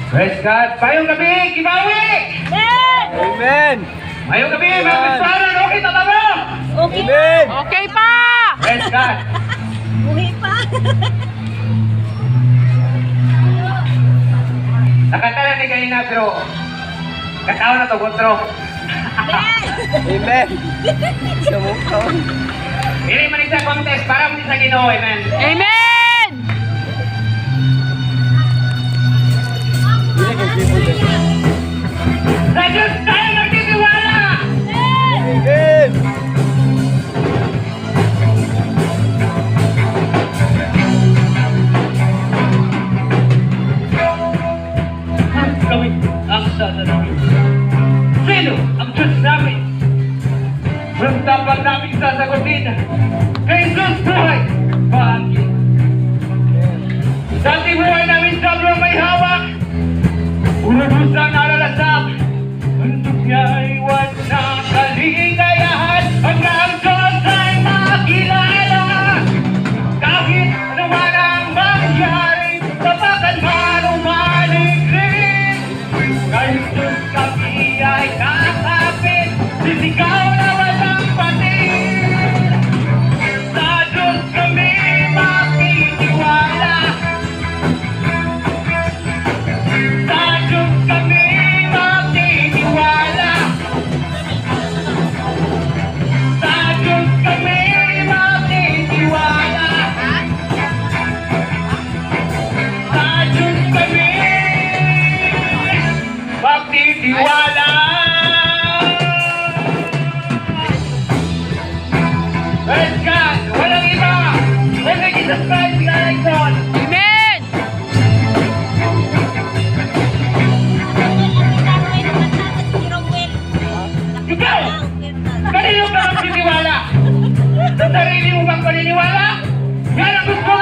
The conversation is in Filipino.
Praise God. Mayong gabi, Kibawi! Amen! Mayong gabi, mga Kristiyanan. Okay, tatama! Okay. Amen! Okay pa! Praise God. Buhay pa! Nakanta na ni kanina, pero katawa na to, butro. Amen! Sa mukha. Hindi man isa contest, para mo sa Ginoo, amen. Amen! Hindi ka people. Sa Diyos tayo nagtitiwala! Amen! Kami ang sana namin. Sino ang Diyos namin? Walang dapat namin sasagutin. Kay Jesus buhay, bahagi. Sa ating buhay namin sobrang may hawak. Urubusan alalasap. Bundok niya ay walang kaligayahan. Hanggang Diyos ay makilala. Kahit ano man ang mangyari, tapakan man o maligrin. Kahit Diyos kami ay kakapit, sisigaw na walang patin. Sa Diyos kami makitiwala. Sa Diyos kami makitiwala. Sa Diyos kami makitiwala. Sa Diyos kami magtitiwala. Praise God! Walang iba! Only Jesus Christ, God. Amen! Ikaw! Kanino ka magtitiwala? Sa sarili mo bang paniniwala? Yan ang gusto